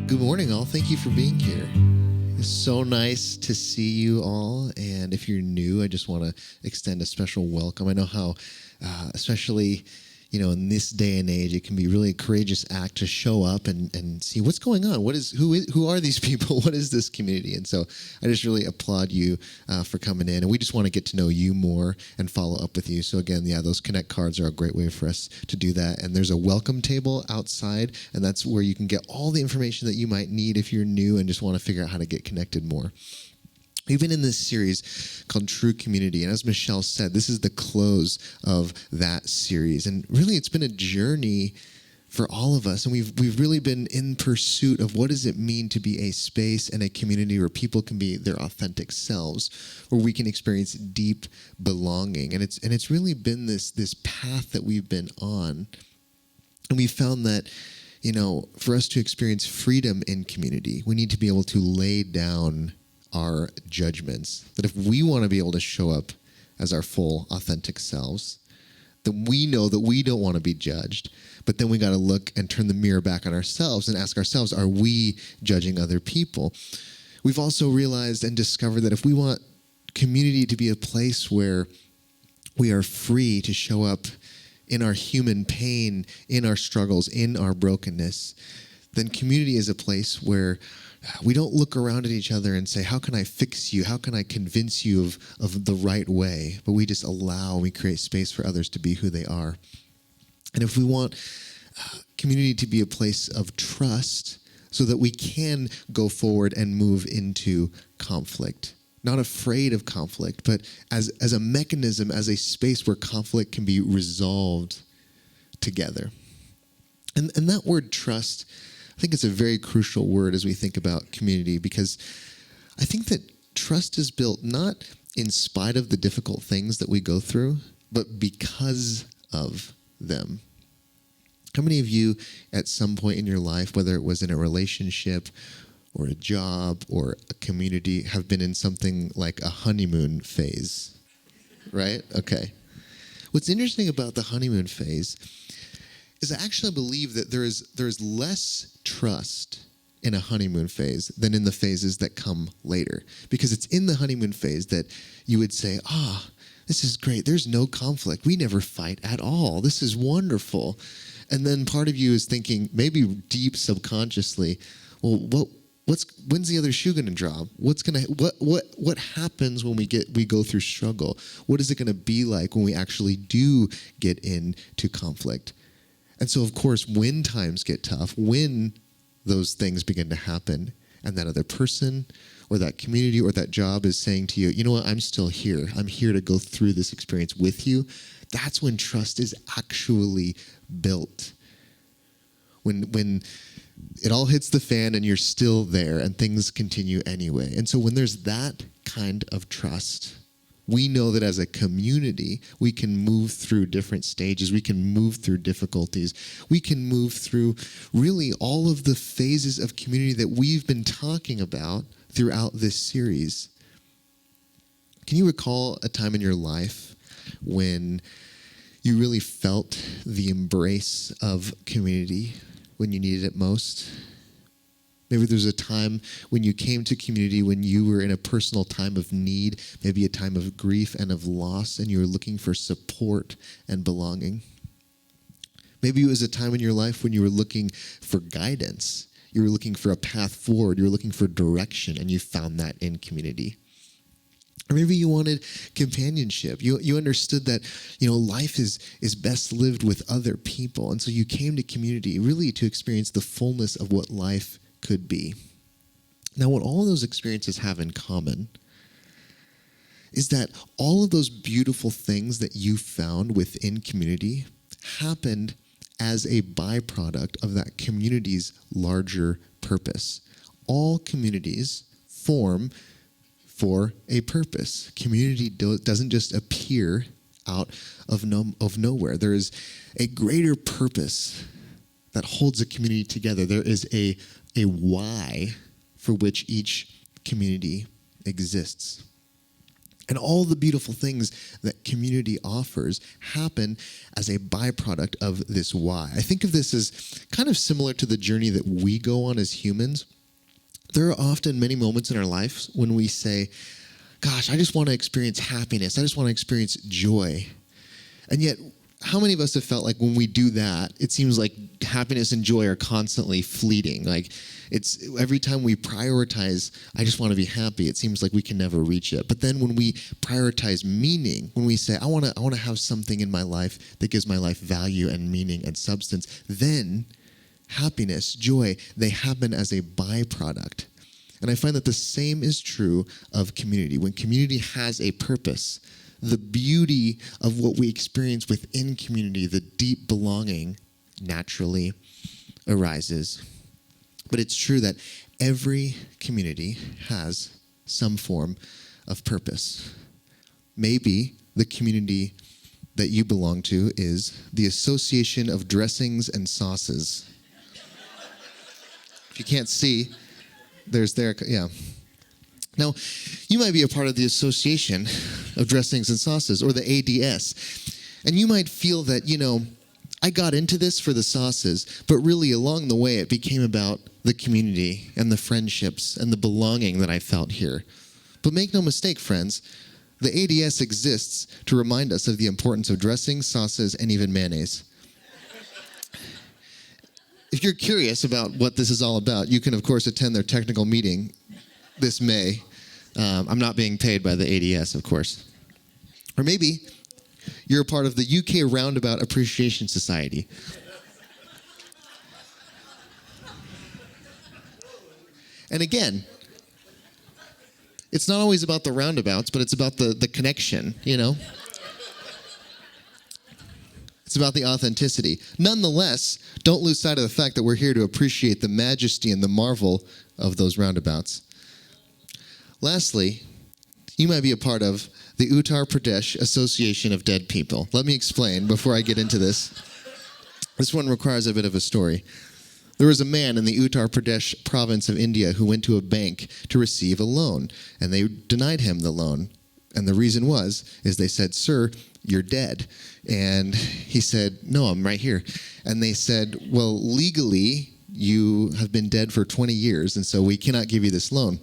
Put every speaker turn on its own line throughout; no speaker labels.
Good morning, all. Thank you for being here. It's so nice to see you all. And if you're new, I just want to extend a special welcome. I know how, especially, in this day and age, it can be really a courageous act to show up and see what's going on. Who are these people? What is this community? And so I just really applaud you for coming in. And we just want to get to know you more and follow up with you. So again, those Connect cards are a great way for us to do that. And there's a welcome table outside, and that's where you can get all the information that you might need if you're new and just want to figure out how to get connected more. We've been in this series called True Community, and as Michelle said, this is the close of that series. And really, it's been a journey for all of us, and we've really been in pursuit of what does it mean to be a space and a community where people can be their authentic selves, where we can experience deep belonging. And it's really been this path that we've been on, and we found that for us to experience freedom in community, we need to be able to lay down our judgments. That if we want to be able to show up as our full, authentic selves, then we know that we don't want to be judged. But then we got to look and turn the mirror back on ourselves and ask ourselves, are we judging other people? We've also realized and discovered that if we want community to be a place where we are free to show up in our human pain, in our struggles, in our brokenness, then community is a place where we don't look around at each other and say, how can I fix you? How can I convince you of the right way? But we just we create space for others to be who they are. And if we want community to be a place of trust so that we can go forward and move into conflict, not afraid of conflict, but as a mechanism, as a space where conflict can be resolved together. And that word trust, I think it's a very crucial word as we think about community, because I think that trust is built not in spite of the difficult things that we go through, but because of them. How many of you at some point in your life, whether it was in a relationship or a job or a community, have been in something like a honeymoon phase, right? Okay. What's interesting about the honeymoon phase is I actually believe that there is less trust in a honeymoon phase than in the phases that come later. Because it's in the honeymoon phase that you would say, this is great. There's no conflict. We never fight at all. This is wonderful. And then part of you is thinking, maybe deep subconsciously, well, when's the other shoe going to drop? What happens when we go through struggle? What is it going to be like when we actually do get into conflict? And so, of course, when times get tough, when those things begin to happen, and that other person or that community or that job is saying to you, you know what, I'm still here. I'm here to go through this experience with you. That's when trust is actually built. When it all hits the fan and you're still there and things continue anyway. And so when there's that kind of trust, we know that as a community, we can move through different stages. We can move through difficulties. We can move through really all of the phases of community that we've been talking about throughout this series. Can you recall a time in your life when you really felt the embrace of community when you needed it most? Maybe there's a time when you came to community when you were in a personal time of need, maybe a time of grief and of loss, and you were looking for support and belonging. Maybe it was a time in your life when you were looking for guidance. You were looking for a path forward. You were looking for direction, and you found that in community. Or maybe you wanted companionship. You understood that, life is best lived with other people, and so you came to community really to experience the fullness of what life could be. Now, what all of those experiences have in common is that all of those beautiful things that you found within community happened as a byproduct of that community's larger purpose. All communities form for a purpose. Community doesn't just appear out of nowhere. There is a greater purpose that holds a community together. There is a why for which each community exists. And all the beautiful things that community offers happen as a byproduct of this why. I think of this as kind of similar to the journey that we go on as humans. There are often many moments in our lives when we say, gosh, I just want to experience happiness. I just want to experience joy. And yet, how many of us have felt like when we do that, it seems like happiness and joy are constantly fleeting? Like it's every time we prioritize, I just want to be happy, it seems like we can never reach it. But then when we prioritize meaning, when we say, I want to have something in my life that gives my life value and meaning and substance, then happiness, joy, they happen as a byproduct. And I find that the same is true of community. When community has a purpose, the beauty of what we experience within community, the deep belonging, naturally arises. But it's true that every community has some form of purpose. Maybe the community that you belong to is the Association of Dressings and Sauces. If you can't see, yeah. Now, you might be a part of the Association of Dressings and Sauces, or the ADS, and you might feel that, I got into this for the sauces, but really along the way it became about the community and the friendships and the belonging that I felt here. But make no mistake, friends, the ADS exists to remind us of the importance of dressings, sauces, and even mayonnaise. If you're curious about what this is all about, you can, of course, attend their technical meeting this May. I'm not being paid by the ADS, of course. Or maybe you're a part of the UK Roundabout Appreciation Society. And again, it's not always about the roundabouts, but it's about the connection, It's about the authenticity. Nonetheless, don't lose sight of the fact that we're here to appreciate the majesty and the marvel of those roundabouts. Lastly, you might be a part of the Uttar Pradesh Association of Dead People. Let me explain before I get into this. This one requires a bit of a story. There was a man in the Uttar Pradesh province of India who went to a bank to receive a loan, and they denied him the loan. And the reason is they said, "Sir, you're dead." And he said, "No, I'm right here." And they said, "Well, legally, you have been dead for 20 years, and so we cannot give you this loan."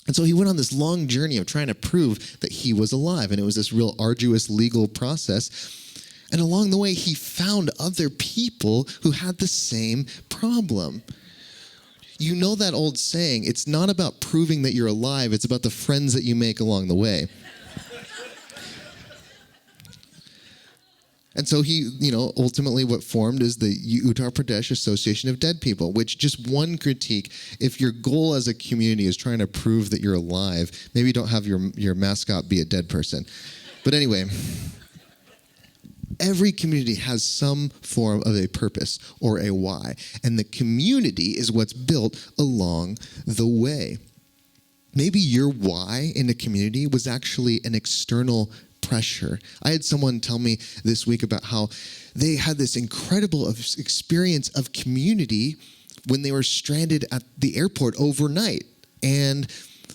And so he went on this long journey of trying to prove that he was alive, and it was this real arduous legal process. And along the way, he found other people who had the same problem. You know that old saying, it's not about proving that you're alive, it's about the friends that you make along the way. And so he, ultimately what formed is the Uttar Pradesh Association of Dead People, which just one critique, if your goal as a community is trying to prove that you're alive, maybe don't have your mascot be a dead person. But anyway, every community has some form of a purpose or a why, and the community is what's built along the way. Maybe your why in a community was actually an external pressure. I had someone tell me this week about how they had this incredible experience of community when they were stranded at the airport overnight. And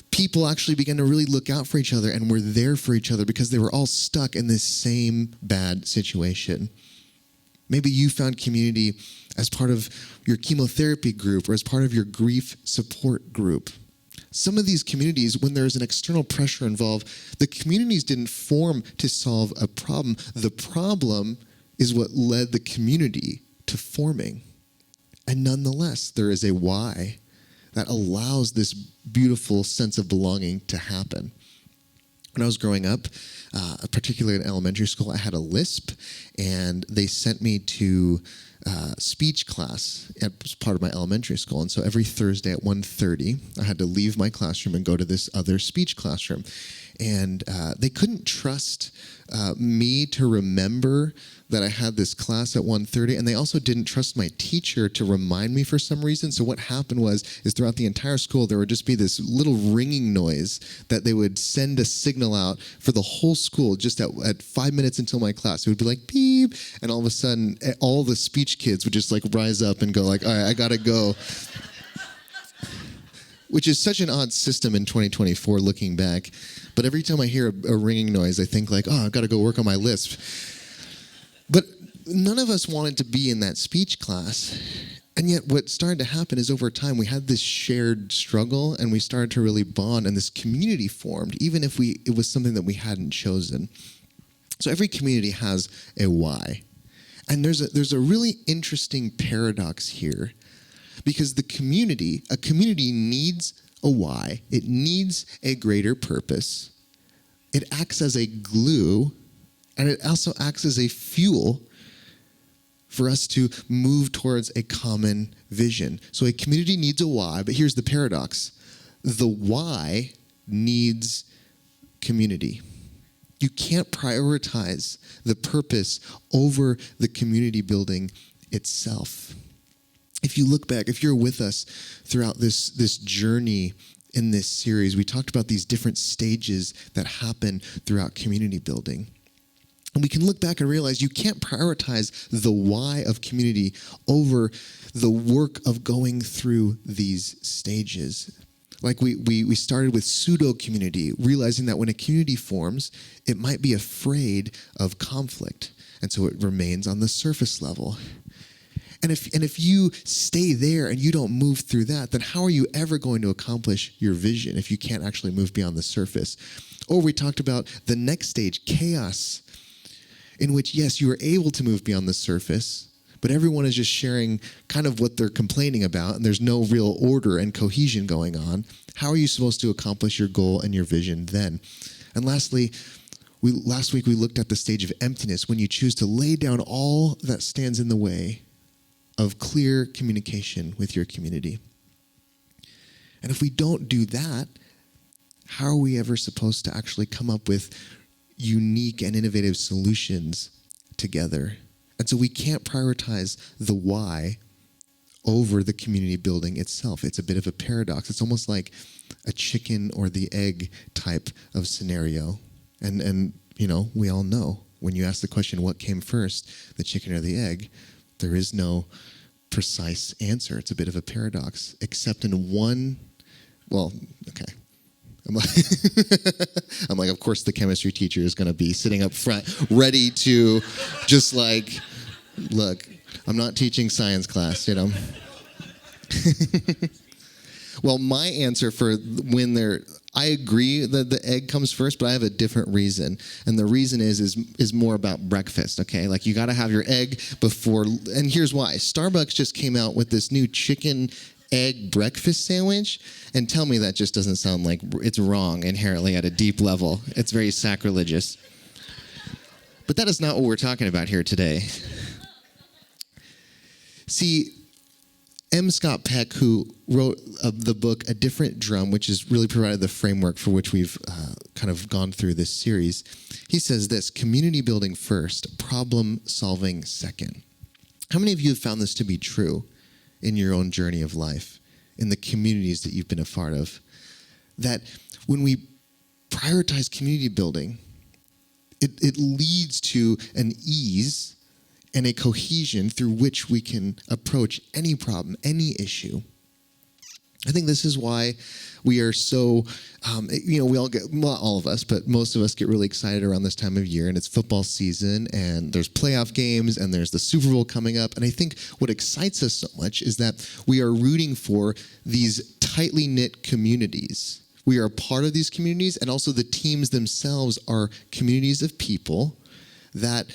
people actually began to really look out for each other and were there for each other because they were all stuck in this same bad situation. Maybe you found community as part of your chemotherapy group or as part of your grief support group. Some of these communities, when there's an external pressure involved, the communities didn't form to solve a problem. The problem is what led the community to forming. And nonetheless, there is a why that allows this beautiful sense of belonging to happen. When I was growing up, particularly in elementary school, I had a lisp, and they sent me to speech class as part of my elementary school. And so every Thursday at 1:30, I had to leave my classroom and go to this other speech classroom. And they couldn't trust me to remember that I had this class at 1:30, and they also didn't trust my teacher to remind me for some reason. So what happened is throughout the entire school, there would just be this little ringing noise that they would send a signal out for the whole school just at 5 minutes until my class. It would be like, beep, and all of a sudden, all the speech kids would just rise up and go all right, I gotta go. which is such an odd system in 2024 looking back. But every time I hear a ringing noise, I think like, oh, I've got to go work on my Lisp. But none of us wanted to be in that speech class. And yet what started to happen is over time, we had this shared struggle and we started to really bond and this community formed, even if it was something that we hadn't chosen. So every community has a why. And there's a really interesting paradox here. Because a community needs a why. It needs a greater purpose. It acts as a glue, and it also acts as a fuel for us to move towards a common vision. So a community needs a why, but here's the paradox. The why needs community. You can't prioritize the purpose over the community building itself. If you look back, if you're with us throughout this journey in this series, we talked about these different stages that happen throughout community building. And we can look back and realize you can't prioritize the why of community over the work of going through these stages. Like we started with pseudo-community, realizing that when a community forms, it might be afraid of conflict. And so it remains on the surface level. And if you stay there and you don't move through that, then how are you ever going to accomplish your vision if you can't actually move beyond the surface? Or we talked about the next stage, chaos, in which, yes, you are able to move beyond the surface, but everyone is just sharing kind of what they're complaining about, and there's no real order and cohesion going on. How are you supposed to accomplish your goal and your vision then? And lastly, last week we looked at the stage of emptiness, when you choose to lay down all that stands in the way of clear communication with your community. And if we don't do that, how are we ever supposed to actually come up with unique and innovative solutions together? And so we can't prioritize the why over the community building itself. It's a bit of a paradox. It's almost like a chicken or the egg type of scenario. And you know, we all know when you ask the question, what came first, the chicken or the egg? There is no precise answer. It's a bit of a paradox, except in one, well, okay. I'm like, of course the chemistry teacher is going to be sitting up front, ready to just like, look, I'm not teaching science class, you know. Well, my answer for I agree that the egg comes first, but I have a different reason. And the reason is more about breakfast, okay? Like you got to have your egg before, and here's why. Starbucks just came out with this new chicken egg breakfast sandwich, and tell me that just doesn't sound like it's wrong inherently at a deep level. It's very sacrilegious. But that is not what we're talking about here today. See, M. Scott Peck, who wrote the book A Different Drum, which has really provided the framework for which we've kind of gone through this series, he says this: community building first, problem solving second. How many of you have found this to be true in your own journey of life, in the communities that you've been a part of? That when we prioritize community building, it leads to an ease and a cohesion through which we can approach any problem, any issue. I think this is why we are so, we all get, not all of us, but most of us get really excited around this time of year, and it's football season, and there's playoff games, and there's the Super Bowl coming up. And I think what excites us so much is that we are rooting for these tightly knit communities. We are a part of these communities, and also the teams themselves are communities of people that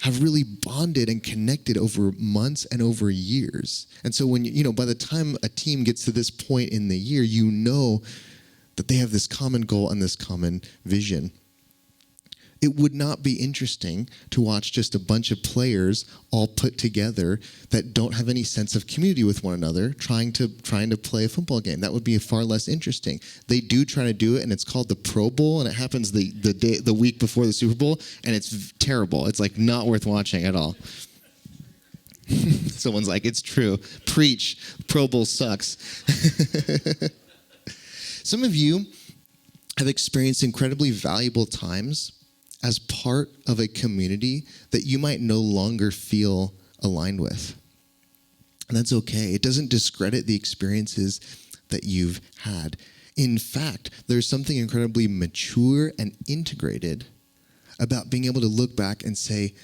have really bonded and connected over months and over years. And so when, by the time a team gets to this point in the year, you know that they have this common goal and this common vision. It would not be interesting to watch just a bunch of players all put together that don't have any sense of community with one another trying to play a football game. That would be far less interesting. They do try to do it, and it's called the Pro Bowl, and it happens the week before the Super Bowl, and it's terrible. It's like not worth watching at all. Someone's like, it's true. Preach. Pro Bowl sucks. Some of you have experienced incredibly valuable times as part of a community that you might no longer feel aligned with. And that's okay. It doesn't discredit the experiences that you've had. In fact, there's something incredibly mature and integrated about being able to look back and say,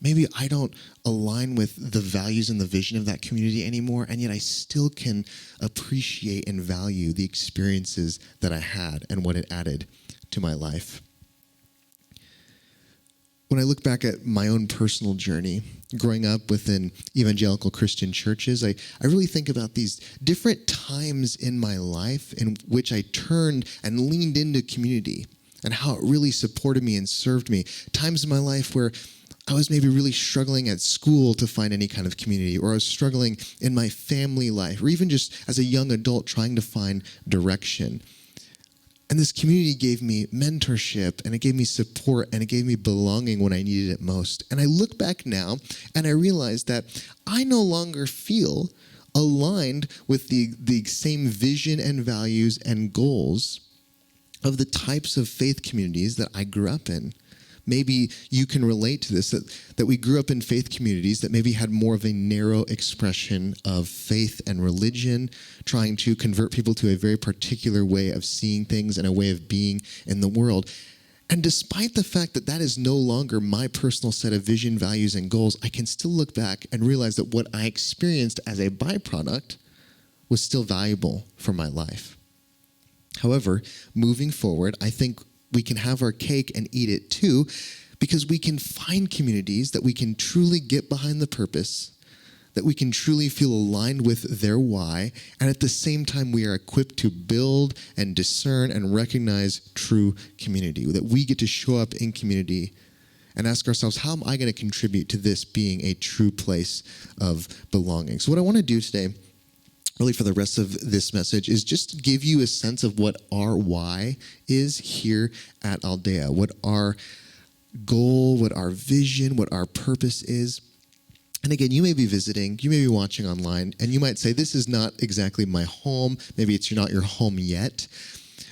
maybe I don't align with the values and the vision of that community anymore, and yet I still can appreciate and value the experiences that I had and what it added to my life. When I look back at my own personal journey, growing up within evangelical Christian churches, I really think about these different times in my life in which I turned and leaned into community and how it really supported me and served me. Times in my life where I was maybe really struggling at school to find any kind of community, or I was struggling in my family life, or even just as a young adult trying to find direction. And this community gave me mentorship, and it gave me support, and it gave me belonging when I needed it most. And I look back now, and I realize that I no longer feel aligned with the same vision and values and goals of the types of faith communities that I grew up in. Maybe you can relate to this, that we grew up in faith communities that maybe had more of a narrow expression of faith and religion, trying to convert people to a very particular way of seeing things and a way of being in the world. And despite the fact that that is no longer my personal set of vision, values, and goals, I can still look back and realize that what I experienced as a byproduct was still valuable for my life. However, moving forward, I think we can have our cake and eat it too, because we can find communities that we can truly get behind the purpose, that we can truly feel aligned with their why, and at the same time we are equipped to build and discern and recognize true community, that we get to show up in community and ask ourselves, how am I going to contribute to this being a true place of belonging? So what I want to do today, really for the rest of this message, is just give you a sense of what our why is here at Aldea, what our goal, what our vision, what our purpose is. And again, you may be visiting, you may be watching online, and you might say, this is not exactly my home. Maybe it's not your home yet.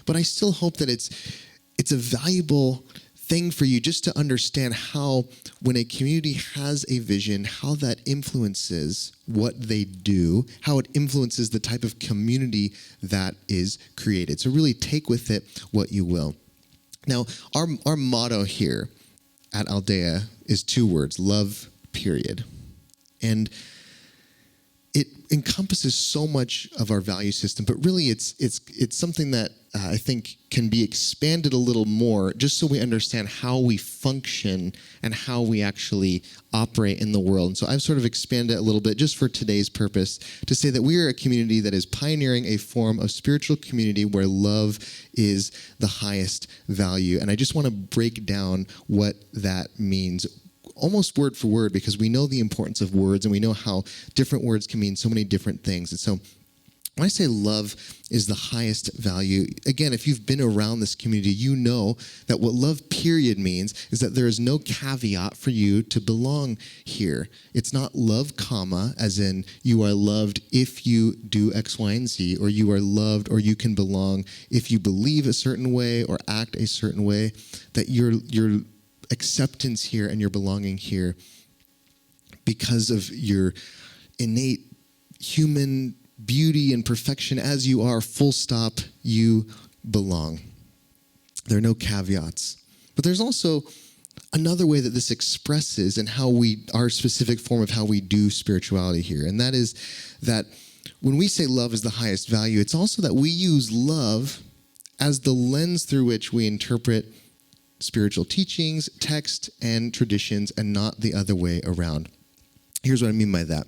But I still hope that it's a valuable thing for you just to understand how, when a community has a vision, how that influences what they do, how it influences the type of community that is created. So really take with it what you will. Now, our motto here at Aldea is 2 words: love, period. And it encompasses so much of our value system, but really it's something that I think can be expanded a little more, just so we understand how we function and how we actually operate in the world. And so I've sort of expanded it a little bit just for today's purpose to say that we are a community that is pioneering a form of spiritual community where love is the highest value. And I just want to break down what that means almost word for word, because we know the importance of words and we know how different words can mean so many different things. And so when I say love is the highest value, again, if you've been around this community, you know that what love period means is that there is no caveat for you to belong here. It's not love, comma, as in you are loved if you do X, Y, and Z, or you are loved or you can belong if you believe a certain way or act a certain way, that your acceptance here and your belonging here, because of your innate human beauty and perfection as you are, full stop, you belong. There are no caveats. But there's also another way that this expresses and how our specific form of how we do spirituality here. And that is that when we say love is the highest value, it's also that we use love as the lens through which we interpret spiritual teachings, text, and traditions, and not the other way around. Here's what I mean by that.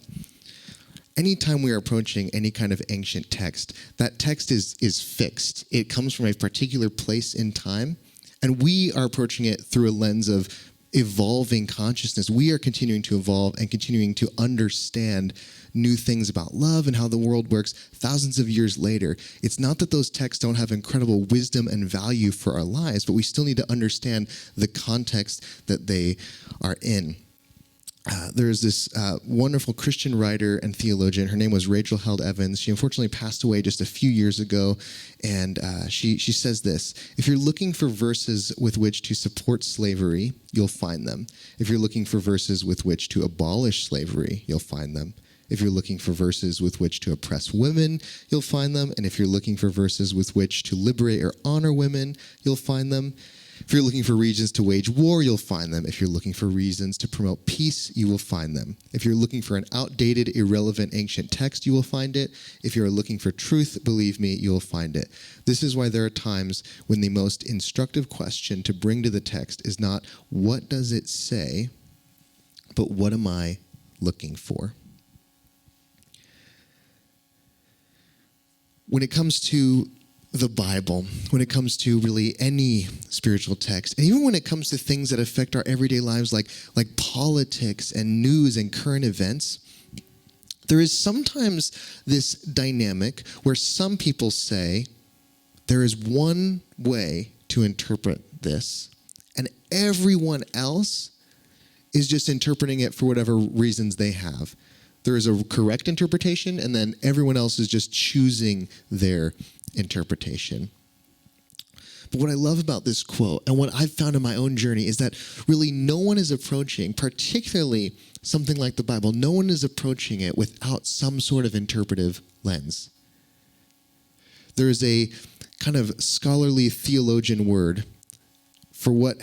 Anytime we are approaching any kind of ancient text, that text is fixed. It comes from a particular place in time, and we are approaching it through a lens of evolving consciousness. We are continuing to evolve and continuing to understand new things about love and how the world works thousands of years later. It's not that those texts don't have incredible wisdom and value for our lives, but we still need to understand the context that they are in. There's this wonderful Christian writer and theologian. Her name was Rachel Held Evans. She unfortunately passed away just a few years ago. And she says this: if you're looking for verses with which to support slavery, you'll find them. If you're looking for verses with which to abolish slavery, you'll find them. If you're looking for verses with which to oppress women, you'll find them. And if you're looking for verses with which to liberate or honor women, you'll find them. If you're looking for reasons to wage war, you'll find them. If you're looking for reasons to promote peace, you will find them. If you're looking for an outdated, irrelevant, ancient text, you will find it. If you're looking for truth, believe me, you will find it. This is why there are times when the most instructive question to bring to the text is not, what does it say, but what am I looking for? When it comes to the Bible, when it comes to really any spiritual text, and even when it comes to things that affect our everyday lives like politics and news and current events, there is sometimes this dynamic where some people say there is one way to interpret this, and everyone else is just interpreting it for whatever reasons they have. There is a correct interpretation, and then everyone else is just choosing their interpretation. But what I love about this quote, and what I've found in my own journey, is that really no one is approaching, particularly something like the Bible, no one is approaching it without some sort of interpretive lens. There is a kind of scholarly theologian word for what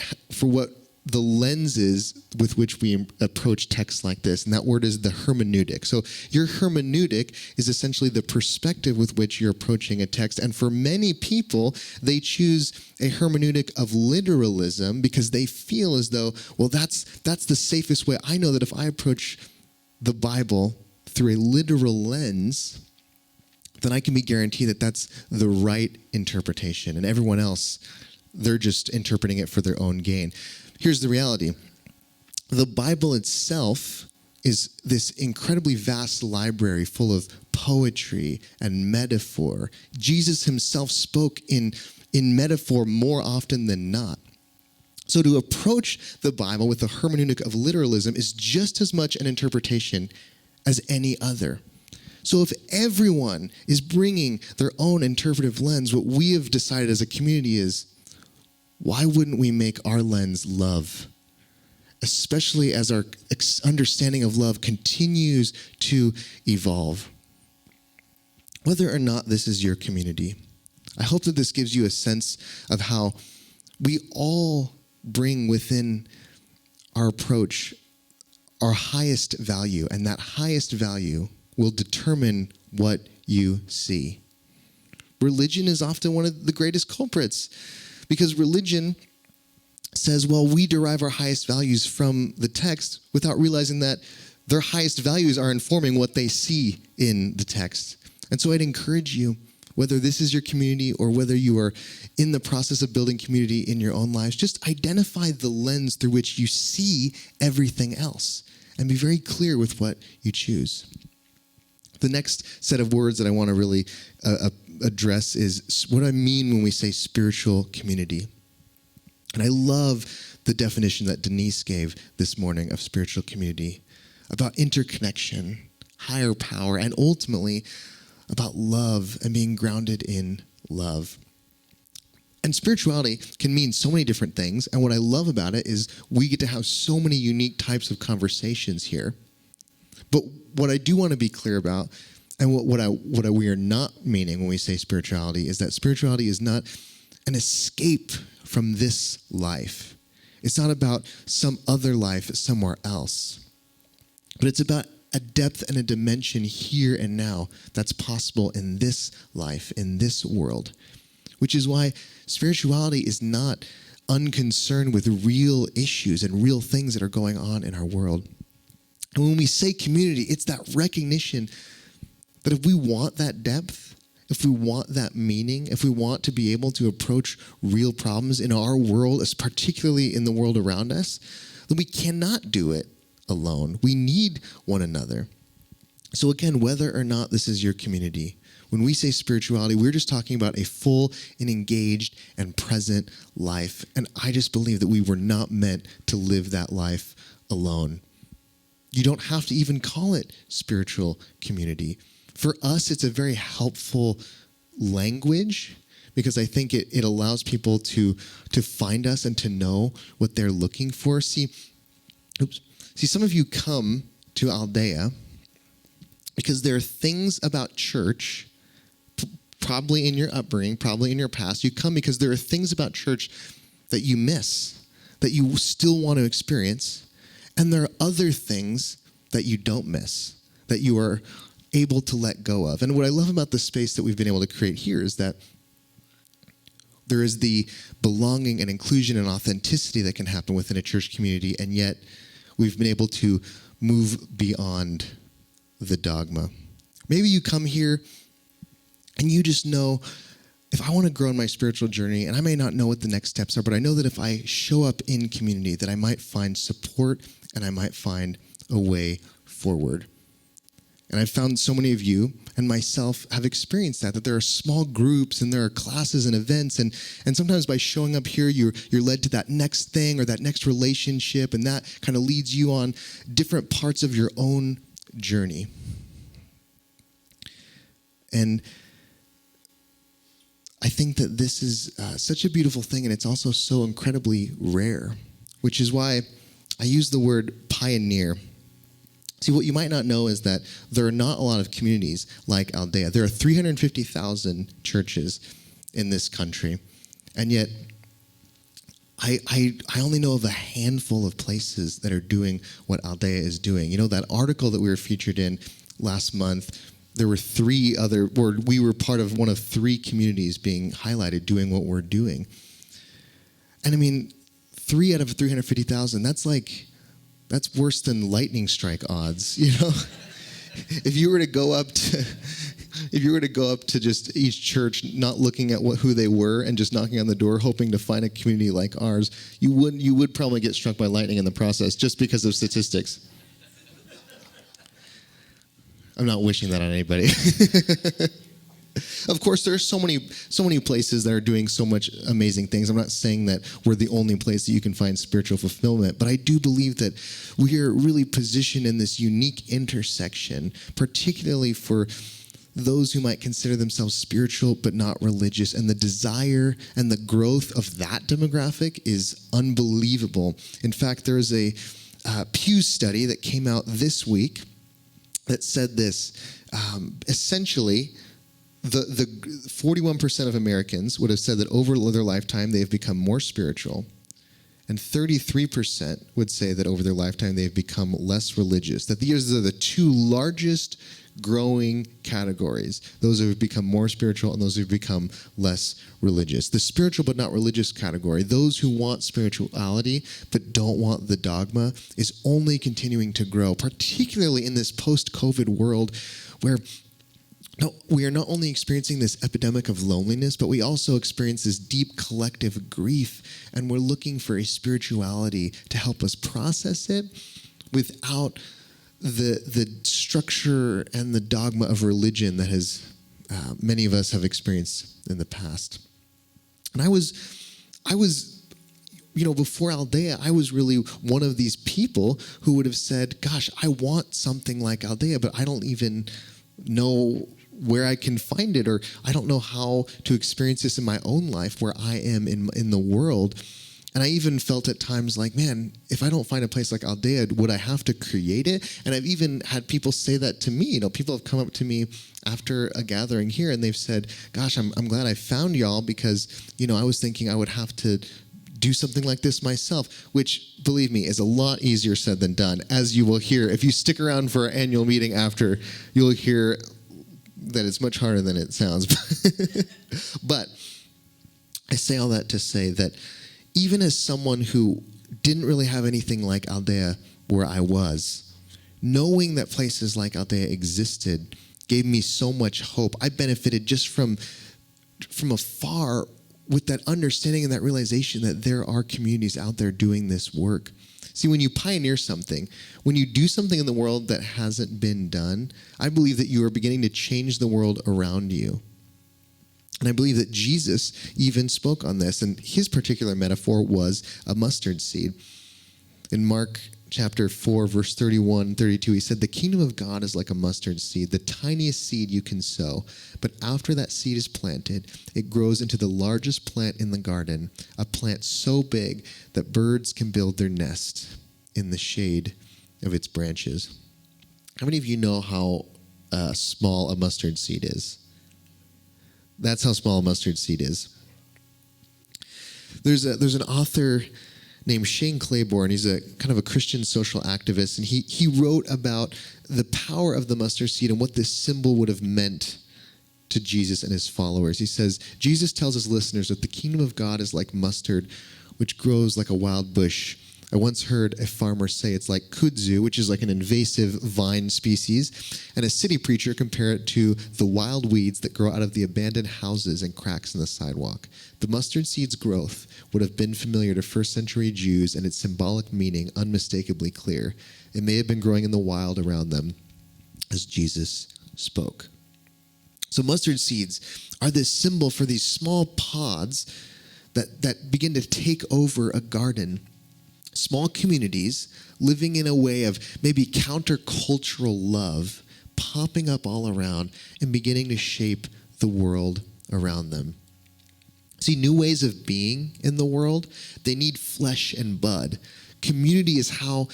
the lenses with which we approach texts like this, and that word is the hermeneutic. So your hermeneutic is essentially the perspective with which you're approaching a text, and for many people, they choose a hermeneutic of literalism because they feel as though, well, that's the safest way. I know that if I approach the Bible through a literal lens, then I can be guaranteed that that's the right interpretation, and everyone else, they're just interpreting it for their own gain. Here's the reality. The Bible itself is this incredibly vast library full of poetry and metaphor. Jesus himself spoke in metaphor more often than not. So to approach the Bible with a hermeneutic of literalism is just as much an interpretation as any other. So if everyone is bringing their own interpretive lens, what we have decided as a community is, why wouldn't we make our lens love? Especially as our understanding of love continues to evolve. Whether or not this is your community, I hope that this gives you a sense of how we all bring within our approach our highest value, and that highest value will determine what you see. Religion is often one of the greatest culprits, because religion says, well, we derive our highest values from the text without realizing that their highest values are informing what they see in the text. And so I'd encourage you, whether this is your community or whether you are in the process of building community in your own lives, just identify the lens through which you see everything else and be very clear with what you choose. The next set of words that I want to really address is what I mean when we say spiritual community. And I love the definition that Denise gave this morning of spiritual community, about interconnection, higher power, and ultimately about love and being grounded in love. And spirituality can mean so many different things, and what I love about it is we get to have so many unique types of conversations here. But what I do want to be clear about, and what we are not meaning when we say spirituality, is that spirituality is not an escape from this life. It's not about some other life somewhere else. But it's about a depth and a dimension here and now that's possible in this life, in this world. Which is why spirituality is not unconcerned with real issues and real things that are going on in our world. And when we say community, it's that recognition that if we want that depth, if we want that meaning, if we want to be able to approach real problems in our world, as particularly in the world around us, then we cannot do it alone. We need one another. So again, whether or not this is your community, when we say spirituality, we're just talking about a full and engaged and present life. And I just believe that we were not meant to live that life alone. You don't have to even call it spiritual community. For us, it's a very helpful language because I think it allows people to find us and to know what they're looking for. See, some of you come to Aldea Because there are things about church, probably in your upbringing, probably in your past, you come because there are things about church that you miss, that you still want to experience, and there are other things that you don't miss, that you are able to let go of. And what I love about the space that we've been able to create here is that there is the belonging and inclusion and authenticity that can happen within a church community, and yet we've been able to move beyond the dogma. Maybe you come here and you just know, if I want to grow in my spiritual journey, and I may not know what the next steps are, but I know that if I show up in community, that I might find support and I might find a way forward. And I've found so many of you and myself have experienced that there are small groups and there are classes and events. And sometimes by showing up here, you're led to that next thing or that next relationship. And that kind of leads you on different parts of your own journey. And I think that this is such a beautiful thing, and it's also so incredibly rare, which is why I use the word pioneer. See, what you might not know is that there are not a lot of communities like Aldea. There are 350,000 churches in this country, and yet I only know of a handful of places that are doing what Aldea is doing. You know, that article that we were featured in last month, there were we were part of one of 3 communities being highlighted doing what we're doing. And I mean, 3 out of 350,000, that's worse than lightning strike odds, you know? If you were to go up to just each church, not looking at who they were and just knocking on the door, hoping to find a community like ours, you would probably get struck by lightning in the process just because of statistics. I'm not wishing that on anybody. Of course, there are so many places that are doing so much amazing things. I'm not saying that we're the only place that you can find spiritual fulfillment, but I do believe that we are really positioned in this unique intersection, particularly for those who might consider themselves spiritual but not religious. And the desire and the growth of that demographic is unbelievable. In fact, there is a Pew study that came out this week that said this. Essentially, the 41% of Americans would have said that over their lifetime they have become more spiritual, and 33% would say that over their lifetime they have become less religious. That these are the 2 largest growing categories, those who have become more spiritual and those who have become less religious. The spiritual but not religious category, those who want spirituality but don't want the dogma, is only continuing to grow, particularly in this post-COVID world where we are not only experiencing this epidemic of loneliness, but we also experience this deep collective grief, and we're looking for a spirituality to help us process it without the structure and the dogma of religion that many of us have experienced in the past. And I was, before Aldea, I was really one of these people who would have said, gosh, I want something like Aldea, but I don't even know where I can find it, or I don't know how to experience this in my own life where I am in the world. And I even felt at times like, man, if I don't find a place like Aldea, would I have to create it? And I've even had people say that to me. You know, people have come up to me after a gathering here and they've said, gosh, I'm glad I found y'all because, I was thinking I would have to do something like this myself, which, believe me, is a lot easier said than done. As you will hear, if you stick around for our annual meeting after, you'll hear that it's much harder than it sounds. But I say all that to say that even as someone who didn't really have anything like Aldea where I was, knowing that places like Aldea existed gave me so much hope. I benefited just from afar with that understanding and that realization that there are communities out there doing this work. See, when you pioneer something, when you do something in the world that hasn't been done, I believe that you are beginning to change the world around you. And I believe that Jesus even spoke on this, and his particular metaphor was a mustard seed. In Mark chapter 4, verse 31, 32, he said, "The kingdom of God is like a mustard seed, the tiniest seed you can sow. But after that seed is planted, it grows into the largest plant in the garden, a plant so big that birds can build their nest in the shade of its branches." How many of you know how small a mustard seed is. That's how small a mustard seed is. There's an author named Shane Claiborne. He's a kind of a Christian social activist, and he wrote about the power of the mustard seed and what this symbol would have meant to Jesus and his followers. He says, Jesus tells his listeners that the kingdom of God is like mustard, which grows like a wild bush. I once heard a farmer say it's like kudzu, which is like an invasive vine species, and a city preacher compare it to the wild weeds that grow out of the abandoned houses and cracks in the sidewalk. The mustard seed's growth would have been familiar to first century Jews and its symbolic meaning unmistakably clear. It may have been growing in the wild around them as Jesus spoke. So mustard seeds are this symbol for these small pods that begin to take over a garden. Small communities living in a way of maybe countercultural love popping up all around and beginning to shape the world around them. See, new ways of being in the world, they need flesh and bud. Community is how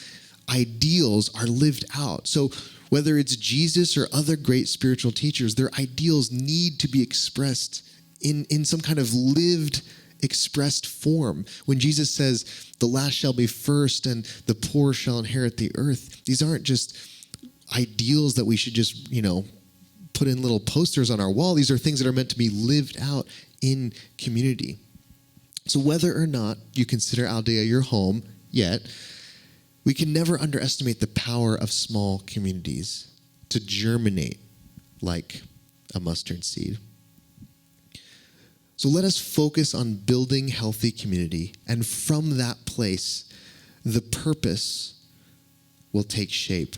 ideals are lived out. So whether it's Jesus or other great spiritual teachers, their ideals need to be expressed in some kind of lived, expressed form. When Jesus says, the last shall be first and the poor shall inherit the earth, these aren't just ideals that we should just, put in little posters on our wall. These are things that are meant to be lived out in community. So whether or not you consider Aldea your home yet, we can never underestimate the power of small communities to germinate like a mustard seed. So let us focus on building healthy community, and from that place, the purpose will take shape.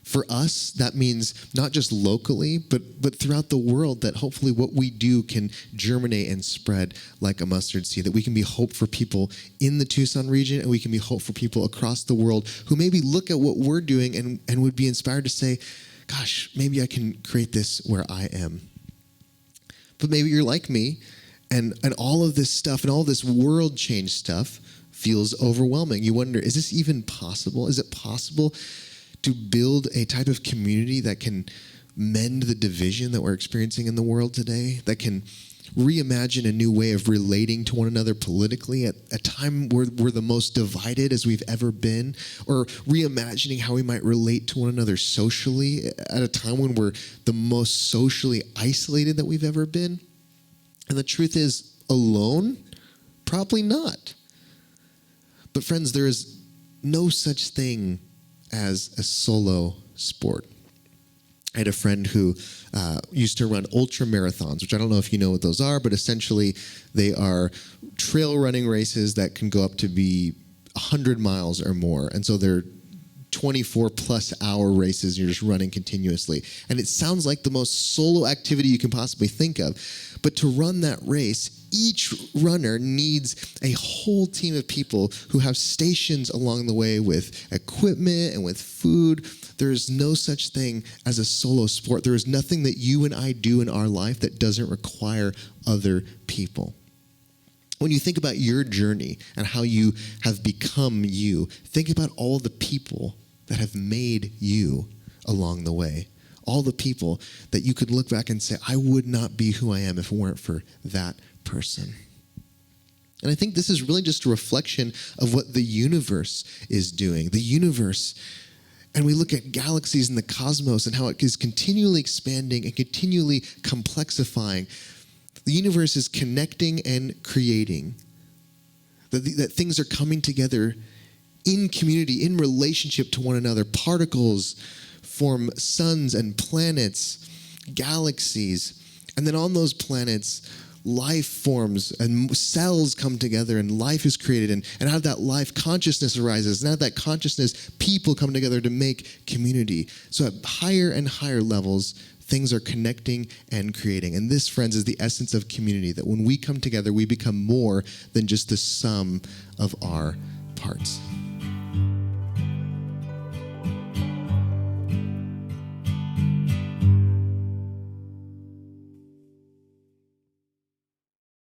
For us, that means not just locally, but throughout the world, that hopefully what we do can germinate and spread like a mustard seed, that we can be hope for people in the Tucson region, and we can be hope for people across the world who maybe look at what we're doing and would be inspired to say, gosh, maybe I can create this where I am. But maybe you're like me, and all of this stuff and all this world change stuff feels overwhelming. You wonder, is this even possible? Is it possible to build a type of community that can mend the division that we're experiencing in the world today, that can reimagine a new way of relating to one another politically at a time where we're the most divided as we've ever been, or reimagining how we might relate to one another socially at a time when we're the most socially isolated that we've ever been? And the truth is, alone? Probably not. But friends, there is no such thing as a solo sport. I had a friend who used to run ultra marathons, which I don't know if you know what those are, but essentially they are trail running races that can go up to be 100 miles or more. And so they're 24 plus hour races. You're just running continuously. And it sounds like the most solo activity you can possibly think of. But to run that race, each runner needs a whole team of people who have stations along the way with equipment and with food. There is no such thing as a solo sport. There is nothing that you and I do in our life that doesn't require other people. When you think about your journey and how you have become you, think about all the people that have made you along the way. All the people that you could look back and say, I would not be who I am if it weren't for that person. And I think this is really just a reflection of what the universe is doing. The universe, and we look at galaxies in the cosmos and how it is continually expanding and continually complexifying. The universe is connecting and creating. That things are coming together in community, in relationship to one another. Particles form suns and planets, galaxies. And then on those planets, life forms and cells come together and life is created. And out of that life, consciousness arises. And out of that consciousness, people come together to make community. So at higher and higher levels, things are connecting and creating. And this, friends, is the essence of community, that when we come together, we become more than just the sum of our parts.